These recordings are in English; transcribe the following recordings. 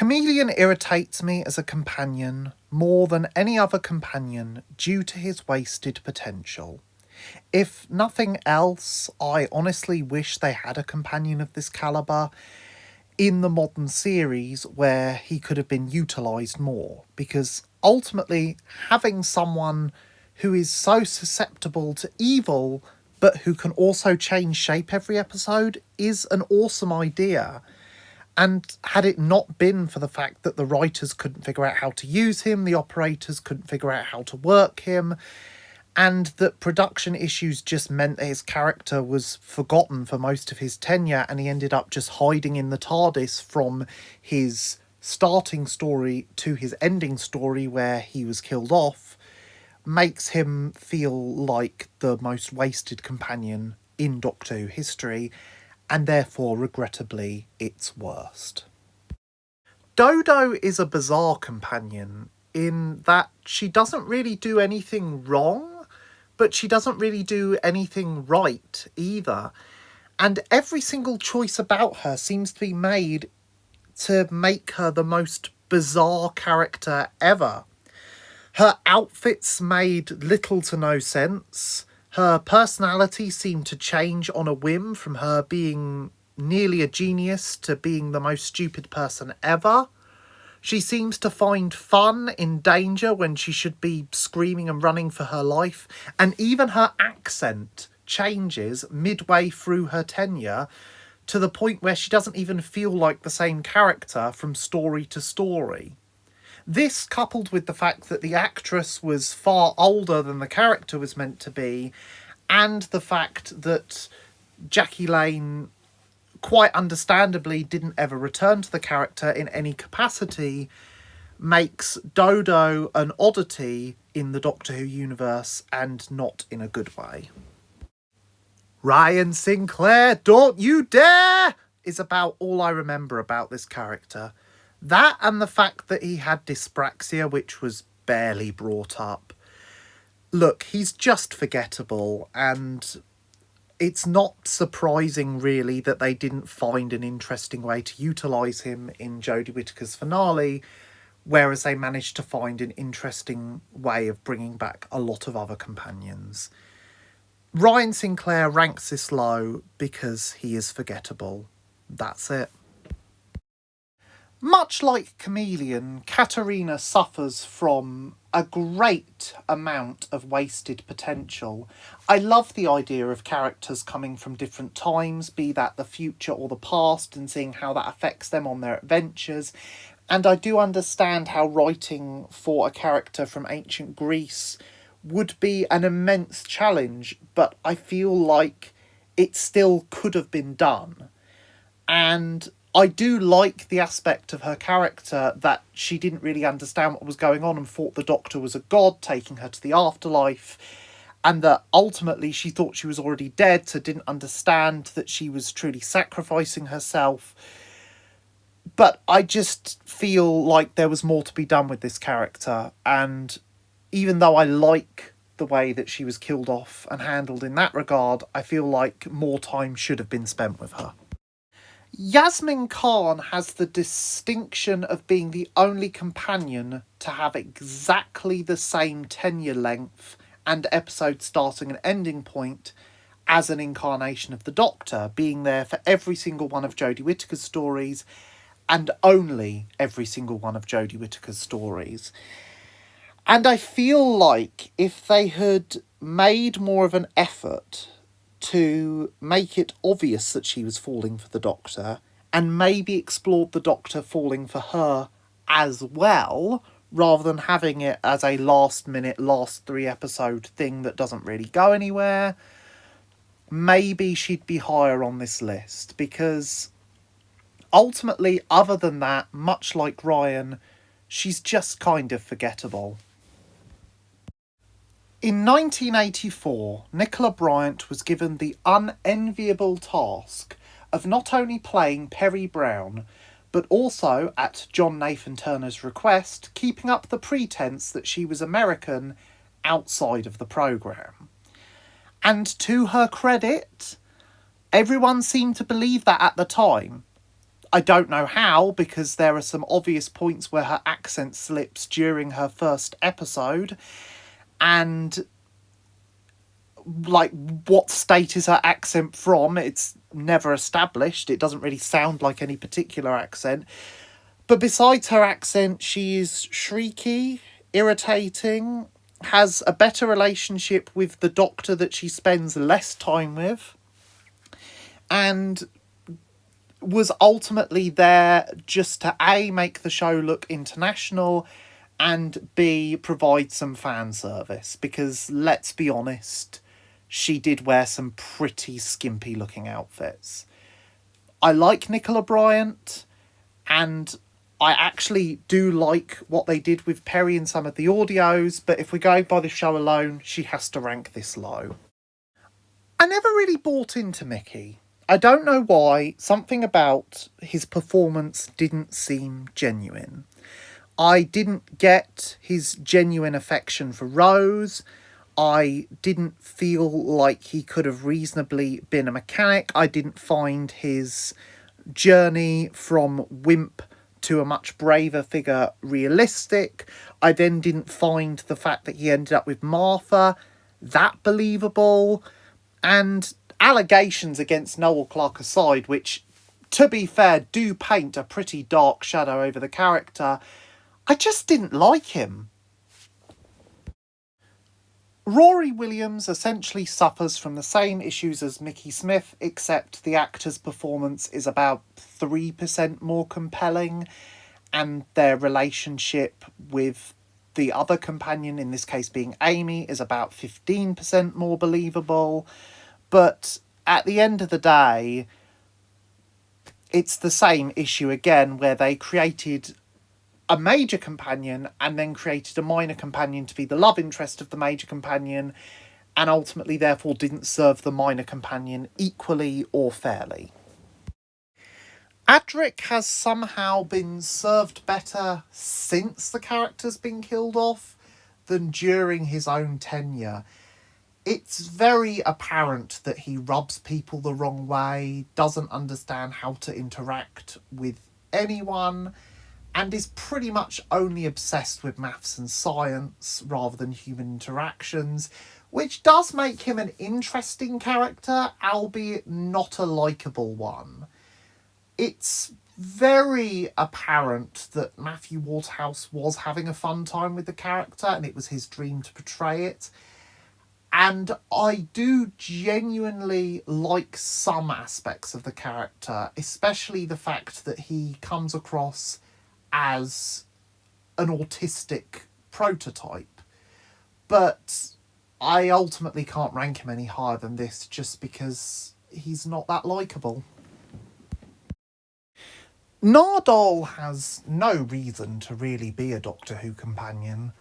Chameleon irritates me as a companion more than any other companion due to his wasted potential. If nothing else, I honestly wish they had a companion of this calibre in the modern series where he could have been utilised more, because ultimately having someone who is so susceptible to evil but who can also change shape every episode is an awesome idea. And had it not been for the fact that the writers couldn't figure out how to use him, the operators couldn't figure out how to work him, and that production issues just meant that his character was forgotten for most of his tenure and he ended up just hiding in the TARDIS from his starting story to his ending story where he was killed off, makes him feel like the most wasted companion in Doctor Who history, and therefore, regrettably, its worst. Dodo is a bizarre companion in that she doesn't really do anything wrong, but she doesn't really do anything right either. And every single choice about her seems to be made to make her the most bizarre character ever. Her outfits made little to no sense. Her personality seemed to change on a whim from her being nearly a genius to being the most stupid person ever. She seems to find fun in danger when she should be screaming and running for her life. And even her accent changes midway through her tenure to the point where she doesn't even feel like the same character from story to story. This, coupled with the fact that the actress was far older than the character was meant to be, and the fact that Jaqueline, quite understandably, didn't ever return to the character in any capacity, makes Dodo an oddity in the Doctor Who universe, and not in a good way. Ryan Sinclair, don't you dare, is about all I remember about this character. That and the fact that he had dyspraxia, which was barely brought up. Look, he's just forgettable, and it's not surprising, really, that they didn't find an interesting way to utilise him in Jodie Whittaker's finale, whereas they managed to find an interesting way of bringing back a lot of other companions. Ryan Sinclair ranks this low because he is forgettable. That's it. Much like Chameleon, Katarina suffers from a great amount of wasted potential. I love the idea of characters coming from different times, be that the future or the past, and seeing how that affects them on their adventures. And I do understand how writing for a character from ancient Greece would be an immense challenge, but I feel like it still could have been done. And I do like the aspect of her character that she didn't really understand what was going on and thought the Doctor was a god taking her to the afterlife, and that ultimately she thought she was already dead, so didn't understand that she was truly sacrificing herself. But I just feel like there was more to be done with this character, and even though I like the way that she was killed off and handled in that regard, I feel like more time should have been spent with her. Yasmin Khan has the distinction of being the only companion to have exactly the same tenure length and episode starting and ending point as an incarnation of the Doctor, being there for every single one of Jodie Whittaker's stories and only every single one of Jodie Whittaker's stories. And I feel like if they had made more of an effort to make it obvious that she was falling for the Doctor, and maybe explored the Doctor falling for her as well, rather than having it as a last-minute, last 3-episode thing that doesn't really go anywhere, maybe she'd be higher on this list, because ultimately, other than that, much like Ryan, she's just kind of forgettable. In 1984, Nicola Bryant was given the unenviable task of not only playing Peri Brown, but also, at John Nathan Turner's request, keeping up the pretense that she was American outside of the programme. And to her credit, everyone seemed to believe that at the time. I don't know how, because there are some obvious points where her accent slips during her first episode, and like, what state is her accent from? It's never established. It doesn't really sound like any particular accent. But besides her accent, she is shrieky, irritating, has a better relationship with the doctor that she spends less time with, and was ultimately there just to A, make the show look international, and B, provide some fan service. Because, let's be honest, she did wear some pretty skimpy looking outfits. I like Nicola Bryant, and I actually do like what they did with Perry in some of the audios, but if we go by the show alone, she has to rank this low. I never really bought into Mickey. I don't know why. Something about his performance didn't seem genuine. I didn't get his genuine affection for Rose. I didn't feel like he could have reasonably been a mechanic. I didn't find his journey from wimp to a much braver figure realistic. I then didn't find the fact that he ended up with Martha that believable. And allegations against Noel Clarke aside, which, to be fair, do paint a pretty dark shadow over the character, I just didn't like him. Rory Williams essentially suffers from the same issues as Mickey Smith, except the actor's performance is about 3% more compelling, and their relationship with the other companion, in this case being Amy, is about 15% more believable. But at the end of the day, it's the same issue again, where they created a major companion and then created a minor companion to be the love interest of the major companion, and ultimately therefore didn't serve the minor companion equally or fairly. Adric has somehow been served better since the character's been killed off than during his own tenure. It's very apparent that he rubs people the wrong way, doesn't understand how to interact with anyone, and is pretty much only obsessed with maths and science rather than human interactions, which does make him an interesting character, albeit not a likeable one. It's very apparent that Matthew Waterhouse was having a fun time with the character, and it was his dream to portray it. And I do genuinely like some aspects of the character, especially the fact that he comes across as an autistic prototype. But I ultimately can't rank him any higher than this just because he's not that likeable. Nardole has no reason to really be a Doctor Who companion.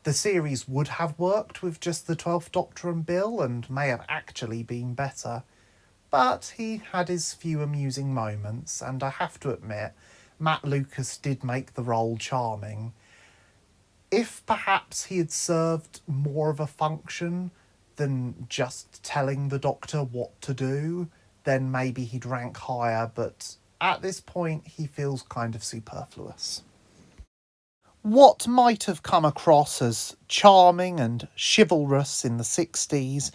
The series would have worked with just the 12th Doctor and Bill, and may have actually been better. But he had his few amusing moments, and I have to admit, Matt Lucas did make the role charming. If perhaps he had served more of a function than just telling the Doctor what to do, then maybe he'd rank higher, but at this point he feels kind of superfluous. What might have come across as charming and chivalrous in the 60s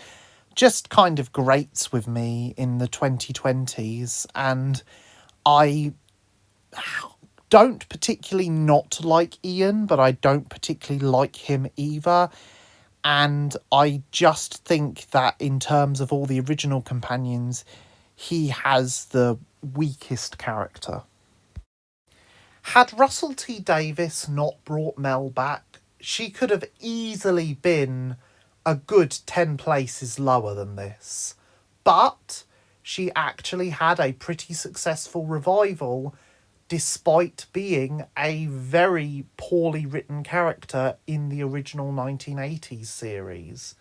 just kind of grates with me in the 2020s, and I don't particularly not like Ian, but I don't particularly like him either. And I just think that in terms of all the original companions, he has the weakest character. Had Russell T Davies not brought Mel back, she could have easily been a good 10 places lower than this. But she actually had a pretty successful revival, despite being a very poorly written character in the original 1980s series.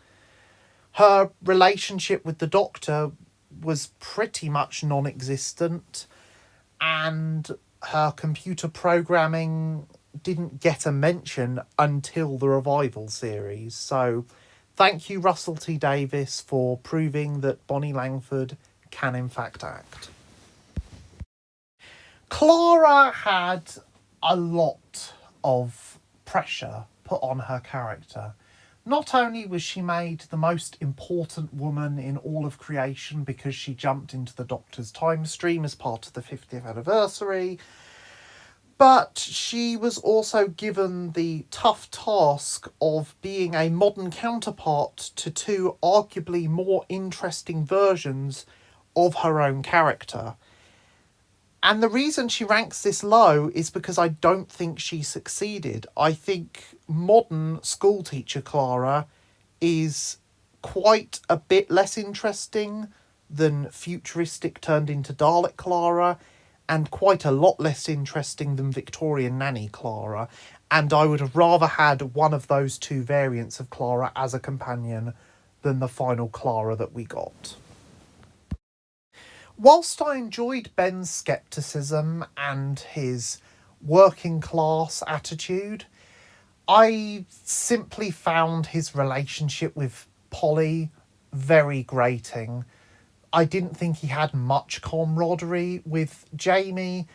Her relationship with the Doctor was pretty much non-existent, and her computer programming didn't get a mention until the revival series. So thank you, Russell T Davies, for proving that Bonnie Langford can in fact act. Clara had a lot of pressure put on her character. Not only was she made the most important woman in all of creation because she jumped into the Doctor's time stream as part of the 50th anniversary, but she was also given the tough task of being a modern counterpart to two arguably more interesting versions of her own character. And the reason she ranks this low is because I don't think she succeeded. I think modern schoolteacher Clara is quite a bit less interesting than futuristic turned into Dalek Clara, and quite a lot less interesting than Victorian nanny Clara. And I would have rather had one of those two variants of Clara as a companion than the final Clara that we got. Whilst I enjoyed Ben's scepticism and his working class attitude, I simply found his relationship with Polly very grating. I didn't think he had much camaraderie with Jamie,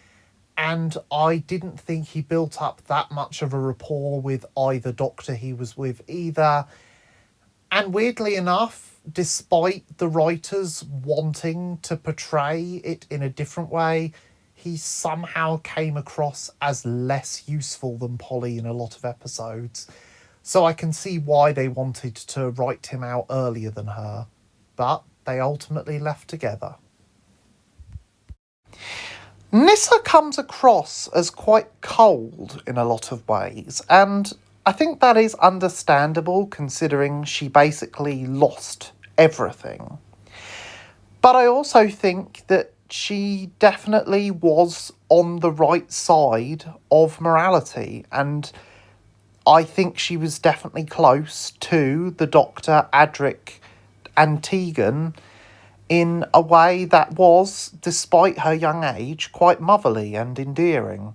and I didn't think he built up that much of a rapport with either Doctor he was with either. And weirdly enough, despite the writers wanting to portray it in a different way, he somehow came across as less useful than Polly in a lot of episodes. So I can see why they wanted to write him out earlier than her. But they ultimately left together. Nyssa comes across as quite cold in a lot of ways, and I think that is understandable considering she basically lost everything. But I also think that she definitely was on the right side of morality, and I think she was definitely close to the Doctor, Adric and Tegan in a way that was, despite her young age, quite motherly and endearing.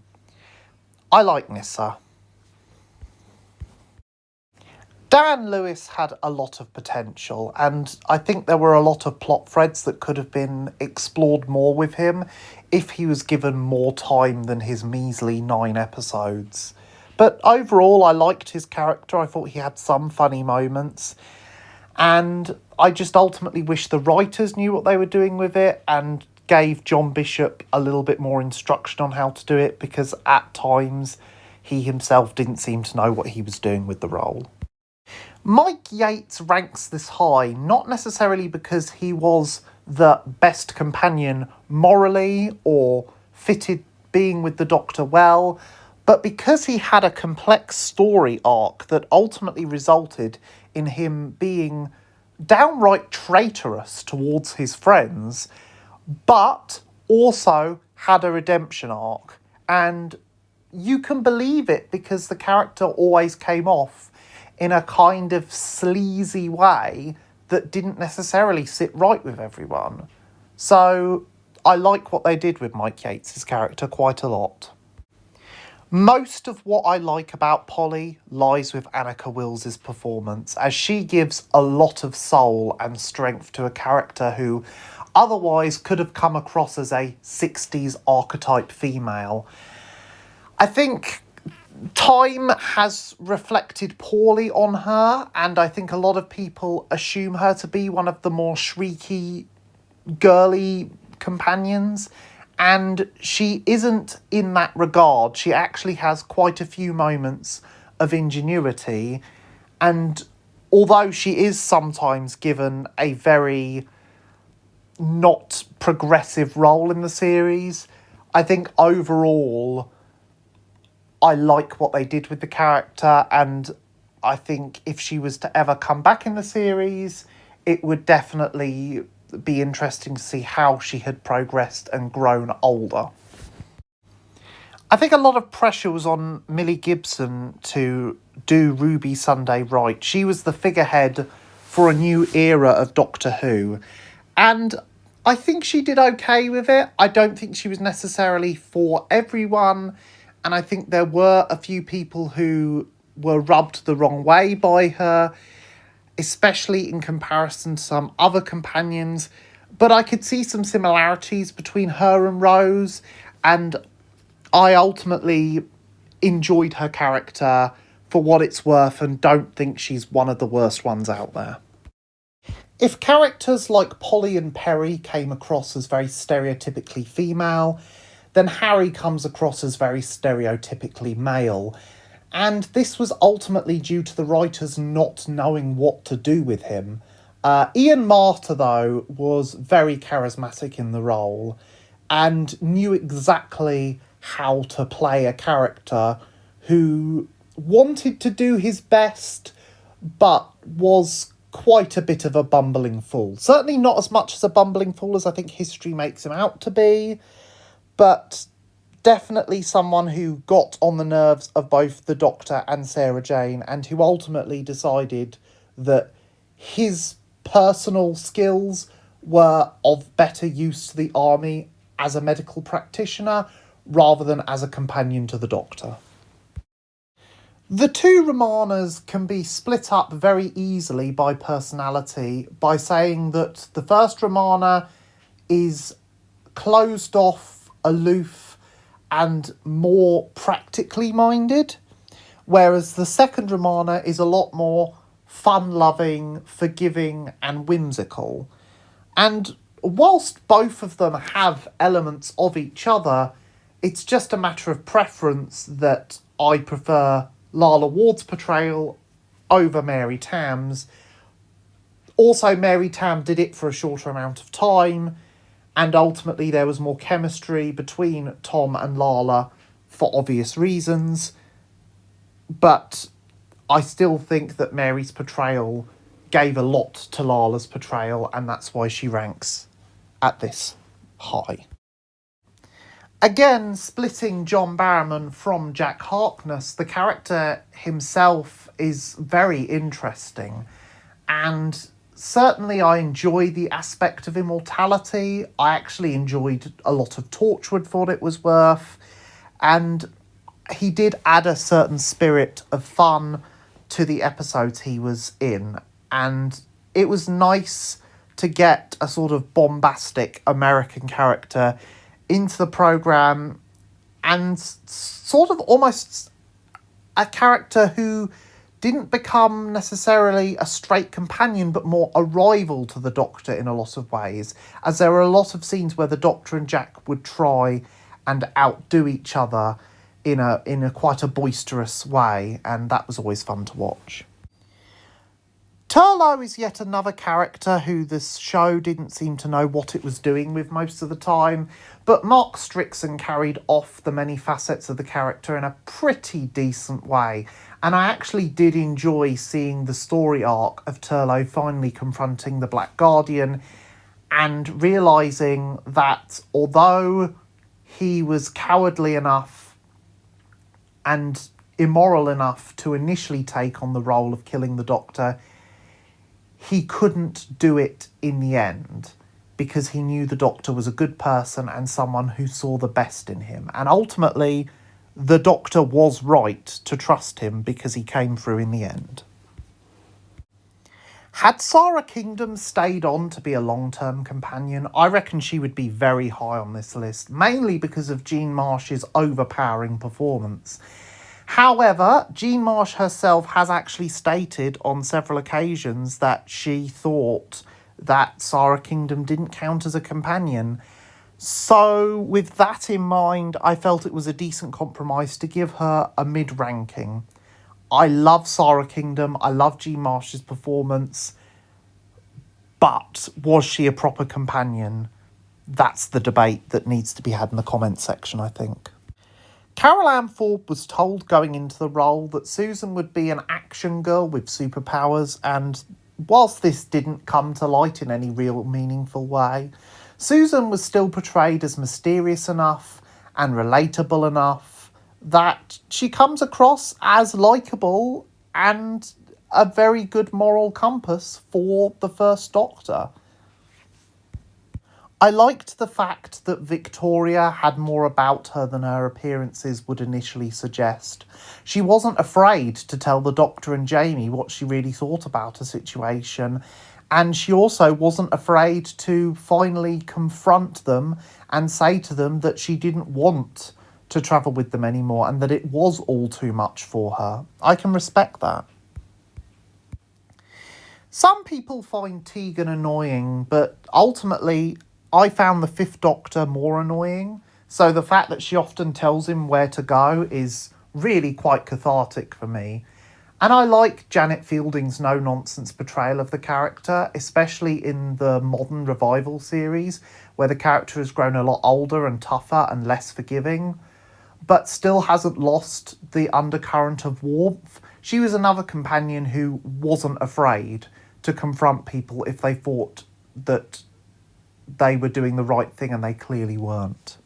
I like Nyssa. Dan Lewis had a lot of potential, and I think there were a lot of plot threads that could have been explored more with him if he was given more time than his measly 9 episodes. But overall, I liked his character. I thought he had some funny moments, and I just ultimately wish the writers knew what they were doing with it and gave John Bishop a little bit more instruction on how to do it, because at times he himself didn't seem to know what he was doing with the role. Mike Yates ranks this high, not necessarily because he was the best companion morally or fitted being with the Doctor well, but because he had a complex story arc that ultimately resulted in him being downright traitorous towards his friends, but also had a redemption arc. And you can believe it because the character always came off in a kind of sleazy way that didn't necessarily sit right with everyone. So I like what they did with Mike Yates' character quite a lot. Most of what I like about Polly lies with Anneke Wills' performance, as she gives a lot of soul and strength to a character who otherwise could have come across as a 60s archetype female. I think time has reflected poorly on her, and I think a lot of people assume her to be one of the more shrieky, girly companions, and she isn't in that regard. She actually has quite a few moments of ingenuity, and although she is sometimes given a very not progressive role in the series, I think overall I like what they did with the character, and I think if she was to ever come back in the series, it would definitely be interesting to see how she had progressed and grown older. I think a lot of pressure was on Millie Gibson to do Ruby Sunday right. She was the figurehead for a new era of Doctor Who, and I think she did okay with it. I don't think she was necessarily for everyone, and I think there were a few people who were rubbed the wrong way by her, especially in comparison to some other companions. But I could see some similarities between her and Rose, and I ultimately enjoyed her character for what it's worth and don't think she's one of the worst ones out there. If characters like Polly and Perry came across as very stereotypically female, then Harry comes across as very stereotypically male. And this was ultimately due to the writers not knowing what to do with him. Ian Marter, though, was very charismatic in the role and knew exactly how to play a character who wanted to do his best, but was quite a bit of a bumbling fool. Certainly not as much as a bumbling fool as I think history makes him out to be, but definitely someone who got on the nerves of both the Doctor and Sarah Jane, and who ultimately decided that his personal skills were of better use to the army as a medical practitioner rather than as a companion to the Doctor. The two Romanas can be split up very easily by personality by saying that the first Romana is closed off, aloof, and more practically minded, whereas the second Romana is a lot more fun-loving, forgiving, and whimsical. And whilst both of them have elements of each other, it's just a matter of preference that I prefer Lalla Ward's portrayal over Mary Tamm's. Also, Mary Tamm did it for a shorter amount of time, and ultimately there was more chemistry between Tom and Lalla for obvious reasons. But I still think that Mary's portrayal gave a lot to Lalla's portrayal, and that's why she ranks at this high. Again, splitting John Barrowman from Jack Harkness, the character himself is very interesting, and certainly I enjoy the aspect of immortality. I actually enjoyed a lot of Torchwood for what it was worth, and he did add a certain spirit of fun to the episodes he was in, and it was nice to get a sort of bombastic American character into the programme, and sort of almost a character who didn't become necessarily a straight companion, but more a rival to the Doctor in a lot of ways, as there were a lot of scenes where the Doctor and Jack would try and outdo each other in a quite a boisterous way, and that was always fun to watch. Turlough is yet another character who this show didn't seem to know what it was doing with most of the time, but Mark Strickson carried off the many facets of the character in a pretty decent way, and I actually did enjoy seeing the story arc of Turlough finally confronting the Black Guardian and realising that although he was cowardly enough and immoral enough to initially take on the role of killing the Doctor, he couldn't do it in the end because he knew the Doctor was a good person and someone who saw the best in him. And ultimately, the Doctor was right to trust him because he came through in the end. Had Sara Kingdom stayed on to be a long-term companion, I reckon she would be very high on this list, mainly because of Jean Marsh's overpowering performance. However, Jean Marsh herself has actually stated on several occasions that she thought that Sara Kingdom didn't count as a companion. So, with that in mind, I felt it was a decent compromise to give her a mid-ranking. I love Sara Kingdom, I love Jean Marsh's performance, but was she a proper companion? That's the debate that needs to be had in the comments section, I think. Carole Ann Ford was told going into the role that Susan would be an action girl with superpowers, and whilst this didn't come to light in any real meaningful way, Susan was still portrayed as mysterious enough and relatable enough that she comes across as likeable and a very good moral compass for the First Doctor. I liked the fact that Victoria had more about her than her appearances would initially suggest. She wasn't afraid to tell the Doctor and Jamie what she really thought about a situation, and she also wasn't afraid to finally confront them and say to them that she didn't want to travel with them anymore and that it was all too much for her. I can respect that. Some people find Tegan annoying, but ultimately I found the Fifth Doctor more annoying. So the fact that she often tells him where to go is really quite cathartic for me. And I like Janet Fielding's no-nonsense portrayal of the character, especially in the modern revival series, where the character has grown a lot older and tougher and less forgiving, but still hasn't lost the undercurrent of warmth. She was another companion who wasn't afraid to confront people if they thought that they were doing the right thing and they clearly weren't.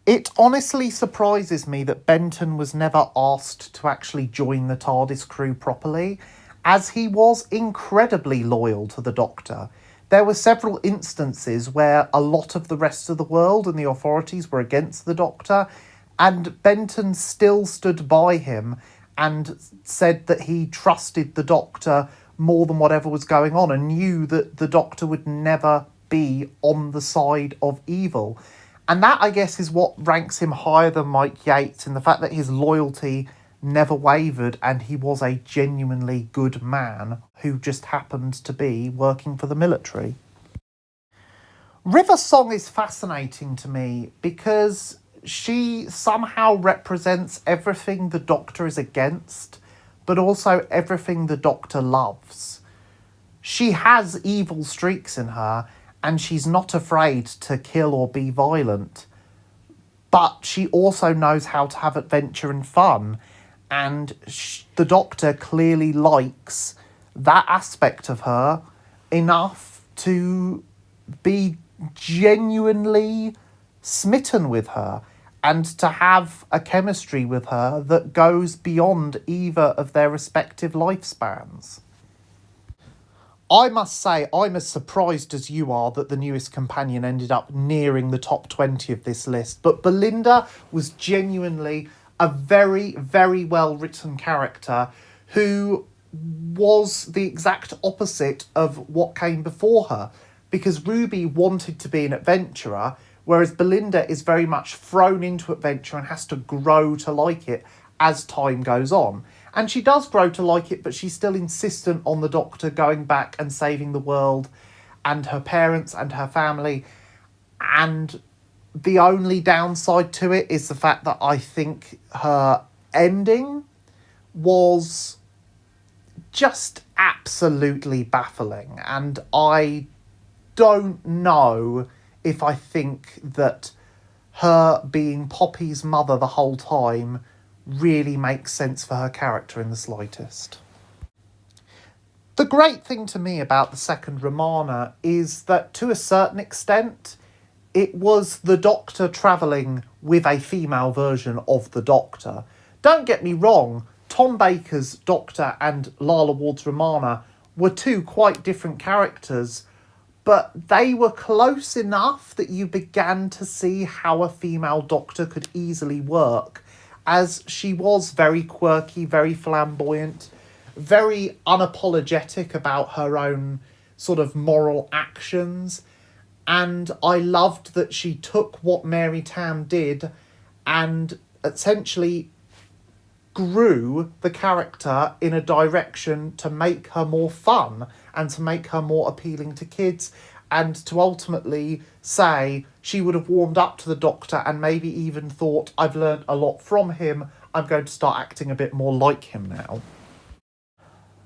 It honestly surprises me that Benton was never asked to actually join the TARDIS crew properly, as he was incredibly loyal to the Doctor. There were several instances where a lot of the rest of the world and the authorities were against the Doctor, and Benton still stood by him and said that he trusted the Doctor more than whatever was going on and knew that the Doctor would never be on the side of evil. And that, I guess, is what ranks him higher than Mike Yates, in the fact that his loyalty never wavered and he was a genuinely good man who just happened to be working for the military. River Song is fascinating to me because she somehow represents everything the Doctor is against, but also everything the Doctor loves. She has evil streaks in her, and she's not afraid to kill or be violent. But she also knows how to have adventure and fun. And the Doctor clearly likes that aspect of her enough to be genuinely smitten with her and to have a chemistry with her that goes beyond either of their respective lifespans. I must say, I'm as surprised as you are that the newest companion ended up nearing the top 20 of this list, but Belinda was genuinely a very, very well-written character who was the exact opposite of what came before her, because Ruby wanted to be an adventurer, whereas Belinda is very much thrown into adventure and has to grow to like it as time goes on. And she does grow to like it, but she's still insistent on the Doctor going back and saving the world and her parents and her family. And the only downside to it is the fact that I think her ending was just absolutely baffling. And I don't know if I think that her being Poppy's mother the whole time really makes sense for her character in the slightest. The great thing to me about the second Romana is that, to a certain extent, it was the Doctor travelling with a female version of the Doctor. Don't get me wrong, Tom Baker's Doctor and Lalla Ward's Romana were two quite different characters, but they were close enough that you began to see how a female Doctor could easily work, as she was very quirky, very flamboyant, very unapologetic about her own sort of moral actions. And I loved that she took what Mary Tamm did and essentially grew the character in a direction to make her more fun and to make her more appealing to kids, and to ultimately say she would have warmed up to the Doctor and maybe even thought, I've learned a lot from him, I'm going to start acting a bit more like him now.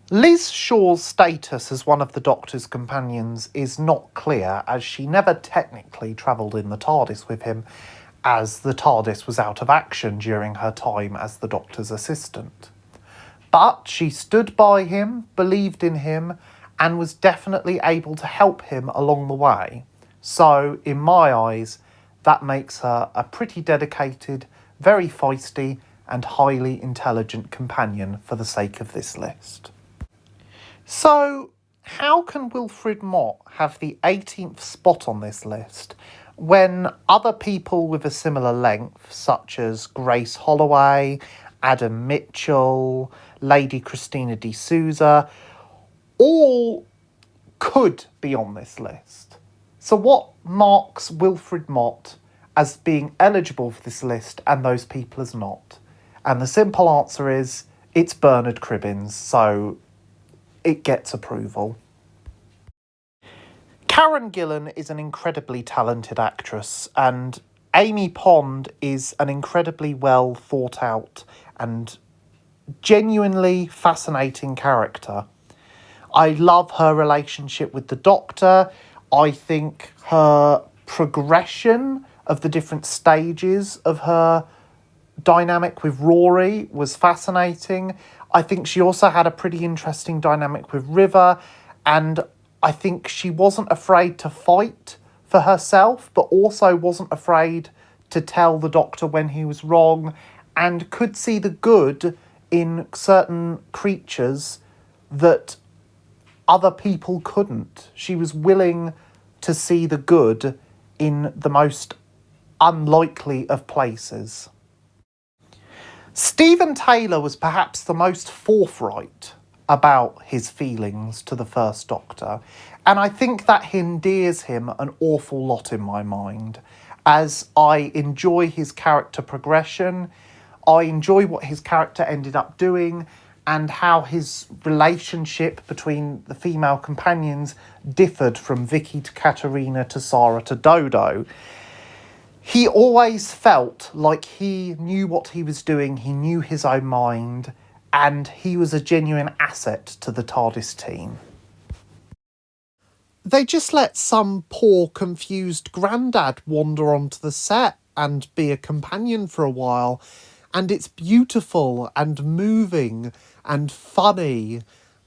Liz Shaw's status as one of the Doctor's companions is not clear, as she never technically travelled in the TARDIS with him, as the TARDIS was out of action during her time as the Doctor's assistant. But she stood by him, believed in him, and was definitely able to help him along the way. So, in my eyes, that makes her a pretty dedicated, very feisty, and highly intelligent companion for the sake of this list. So, how can Wilfred Mott have the 18th spot on this list when other people with a similar length, such as Grace Holloway, Adam Mitchell, Lady Christina de Souza, all could be on this list? So what marks Wilfred Mott as being eligible for this list and those people as not? And the simple answer is it's Bernard Cribbins, so it gets approval. Karen Gillan is an incredibly talented actress, and Amy Pond is an incredibly well thought out and genuinely fascinating character. I love her relationship with the Doctor. I think her progression of the different stages of her dynamic with Rory was fascinating. I think she also had a pretty interesting dynamic with River, and I think she wasn't afraid to fight for herself, but also wasn't afraid to tell the Doctor when he was wrong, and could see the good in certain creatures that other people couldn't. She was willing to see the good in the most unlikely of places. Stephen Taylor was perhaps the most forthright about his feelings to the First Doctor, and I think that endears him an awful lot in my mind, as I enjoy his character progression, I enjoy what his character ended up doing, and how his relationship between the female companions differed from Vicky to Katerina to Sarah to Dodo. He always felt like he knew what he was doing, he knew his own mind, and he was a genuine asset to the TARDIS team. They just let some poor, confused grandad wander onto the set and be a companion for a while, and it's beautiful and moving and funny,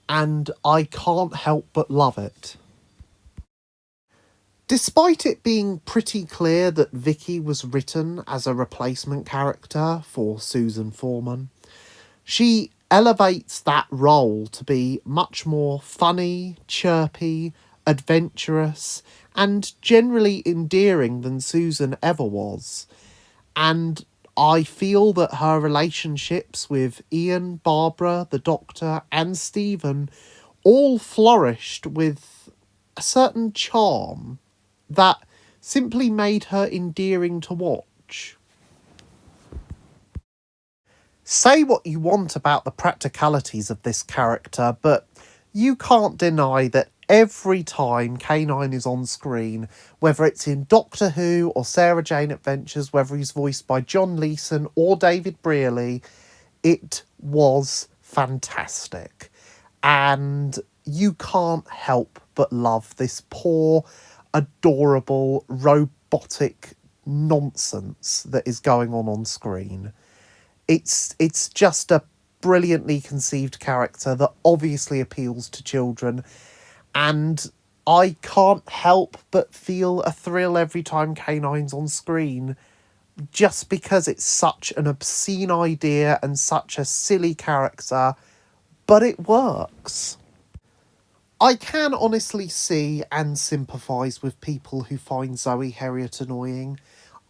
and I can't help but love it. Despite it being pretty clear that Vicky was written as a replacement character for Susan Foreman, she elevates that role to be much more funny, chirpy, adventurous, and generally endearing than Susan ever was. And I feel that her relationships with Ian, Barbara, the Doctor, and Stephen all flourished with a certain charm that simply made her endearing to watch. Say what you want about the practicalities of this character, but you can't deny that every time K9 is on screen, whether it's in Doctor Who or Sarah Jane Adventures, whether he's voiced by John Leeson or David Brierly, it was fantastic. And you can't help but love this poor, adorable, robotic nonsense that is going on screen. It's just a brilliantly conceived character that obviously appeals to children, and I can't help but feel a thrill every time K9's on screen, just because it's such an obscene idea and such a silly character, but it works. I can honestly see and sympathise with people who find Zoe Herriot annoying.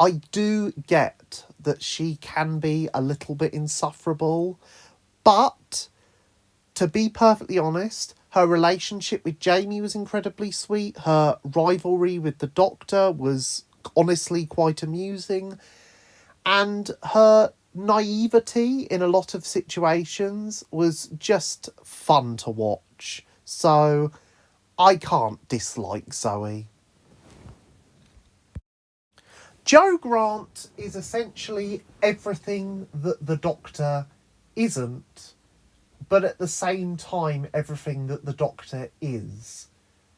I do get that she can be a little bit insufferable, but to be perfectly honest, her relationship with Jamie was incredibly sweet. Her rivalry with the Doctor was honestly quite amusing. And her naivety in a lot of situations was just fun to watch. So I can't dislike Zoe. Jo Grant is essentially everything that the Doctor isn't, but at the same time everything that the Doctor is.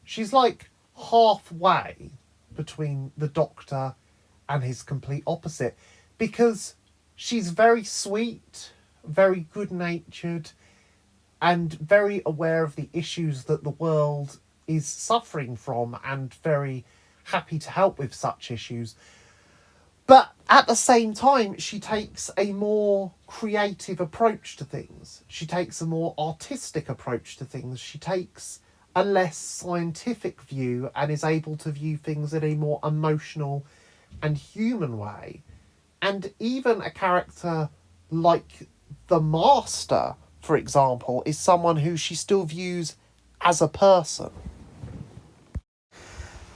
She's like halfway between the Doctor and his complete opposite, because she's very sweet, very good-natured, and very aware of the issues that the world is suffering from, and very happy to help with such issues. But at the same time, she takes a more creative approach to things. She takes a more artistic approach to things. She takes a less scientific view and is able to view things in a more emotional and human way. And even a character like the Master, for example, is someone who she still views as a person.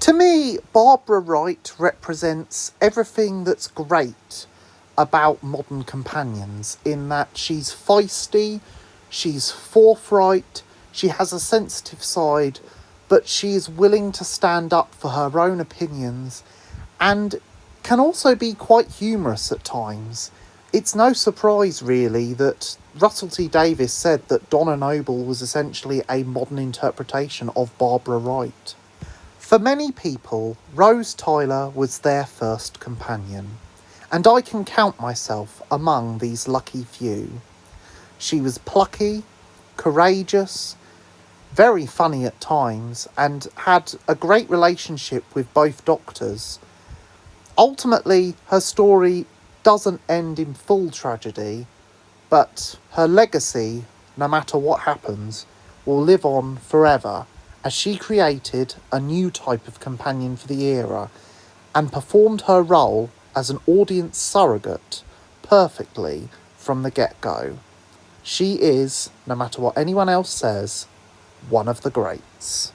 To me, Barbara Wright represents everything that's great about modern companions, in that she's feisty, she's forthright, she has a sensitive side, but she is willing to stand up for her own opinions and can also be quite humorous at times. It's no surprise, really, that Russell T Davies said that Donna Noble was essentially a modern interpretation of Barbara Wright. For many people, Rose Tyler was their first companion, and I can count myself among these lucky few. She was plucky, courageous, very funny at times, and had a great relationship with both doctors. Ultimately, her story doesn't end in full tragedy, but her legacy, no matter what happens, will live on forever, as she created a new type of companion for the era and performed her role as an audience surrogate perfectly from the get-go. She is, no matter what anyone else says, one of the greats.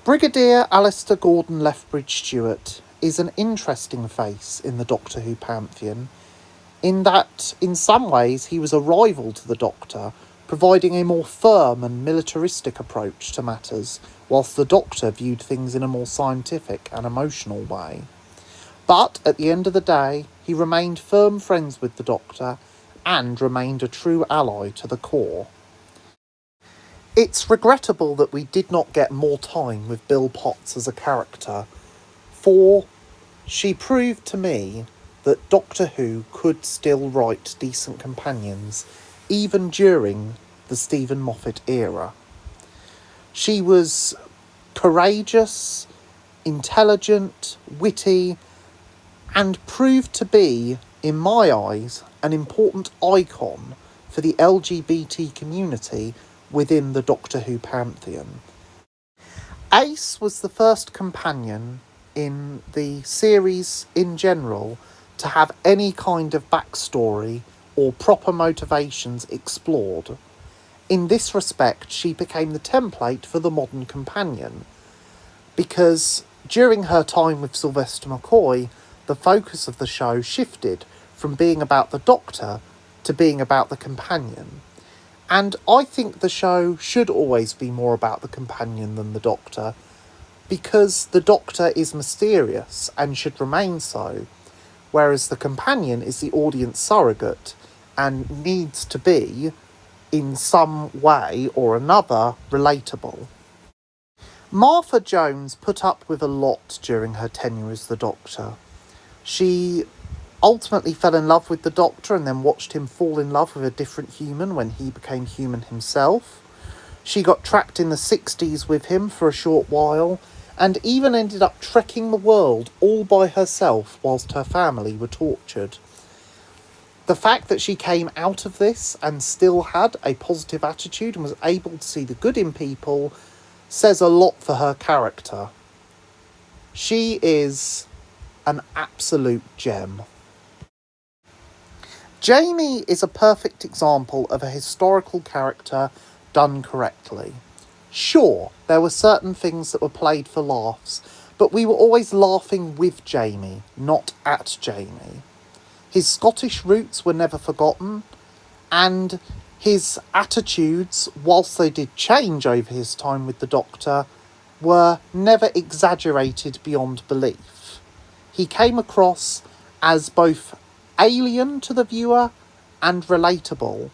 Brigadier Alistair Gordon Lethbridge Stewart is an interesting face in the Doctor Who pantheon, in that, in some ways, he was a rival to the Doctor, providing a more firm and militaristic approach to matters, whilst the Doctor viewed things in a more scientific and emotional way. But, at the end of the day, he remained firm friends with the Doctor, and remained a true ally to the core. It's regrettable that we did not get more time with Bill Potts as a character, for she proved to me that Doctor Who could still write decent companions, even during the Stephen Moffat era. She was courageous, intelligent, witty, and proved to be, in my eyes, an important icon for the LGBT community within the Doctor Who pantheon. Ace was the first companion in the series in general to have any kind of backstory or proper motivations explored. In this respect, she became the template for the modern companion, because during her time with Sylvester McCoy, the focus of the show shifted from being about the Doctor to being about the companion. And I think the show should always be more about the companion than the Doctor, because the Doctor is mysterious and should remain so, whereas the companion is the audience surrogate and needs to be, in some way or another, relatable. Martha Jones put up with a lot during her tenure as the Doctor. She ultimately fell in love with the Doctor and then watched him fall in love with a different human when he became human himself. She got trapped in the 60s with him for a short while, and even ended up trekking the world all by herself whilst her family were tortured. The fact that she came out of this and still had a positive attitude and was able to see the good in people says a lot for her character. She is an absolute gem. Jamie is a perfect example of a historical character done correctly. Sure, there were certain things that were played for laughs, but we were always laughing with Jamie, not at Jamie. His Scottish roots were never forgotten, and his attitudes, whilst they did change over his time with the Doctor, were never exaggerated beyond belief. He came across as both alien to the viewer and relatable,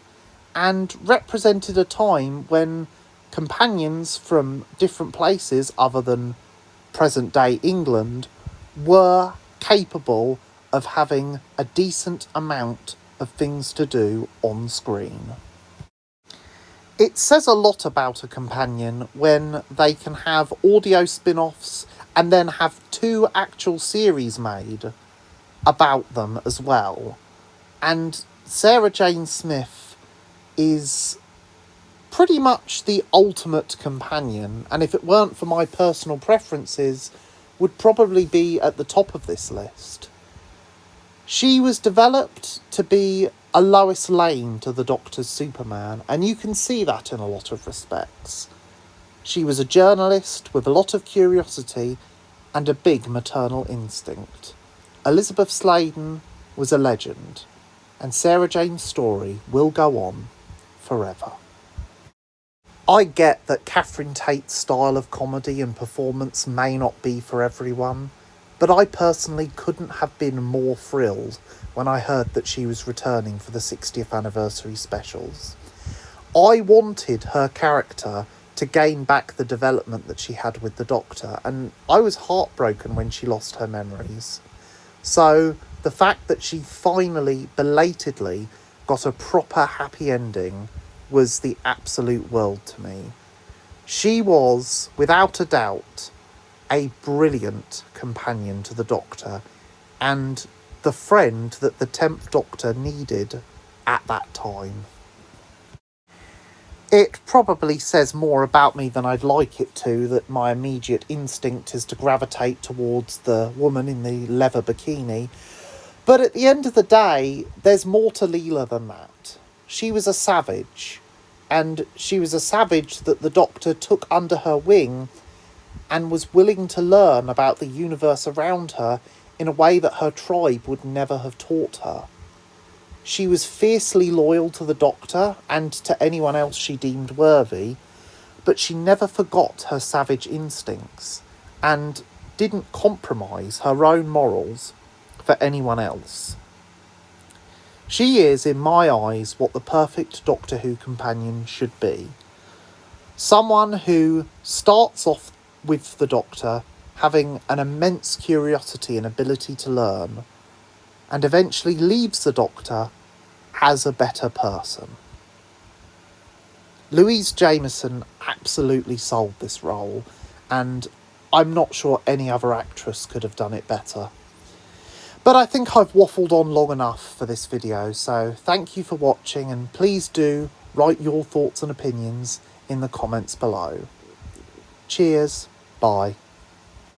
and represented a time when companions from different places other than present-day England were capable of having a decent amount of things to do on screen. It says a lot about a companion when they can have audio spin-offs and then have 2 actual series made about them as well. And Sarah Jane Smith is pretty much the ultimate companion, and if it weren't for my personal preferences, would probably be at the top of this list. She was developed to be a Lois Lane to the Doctor's Superman, and you can see that in a lot of respects. She was a journalist with a lot of curiosity and a big maternal instinct. Elisabeth Sladen was a legend, and Sarah Jane's story will go on forever. I get that Catherine Tate's style of comedy and performance may not be for everyone, but I personally couldn't have been more thrilled when I heard that she was returning for the 60th anniversary specials. I wanted her character to gain back the development that she had with the Doctor, and I was heartbroken when she lost her memories. So the fact that she finally, belatedly, got a proper happy ending was the absolute world to me. She was, without a doubt, a brilliant companion to the Doctor and the friend that the 10th Doctor needed at that time. It probably says more about me than I'd like it to that my immediate instinct is to gravitate towards the woman in the leather bikini, but at the end of the day, there's more to Leela than that. She was a savage, and she was a savage that the Doctor took under her wing and was willing to learn about the universe around her in a way that her tribe would never have taught her. She was fiercely loyal to the Doctor and to anyone else she deemed worthy, but she never forgot her savage instincts and didn't compromise her own morals for anyone else. She is, in my eyes, what the perfect Doctor Who companion should be. Someone who starts off with the Doctor having an immense curiosity and ability to learn, and eventually leaves the Doctor as a better person. Louise Jameson absolutely sold this role, and I'm not sure any other actress could have done it better. But I think I've waffled on long enough for this video, so thank you for watching, and please do write your thoughts and opinions in the comments below. Cheers, bye.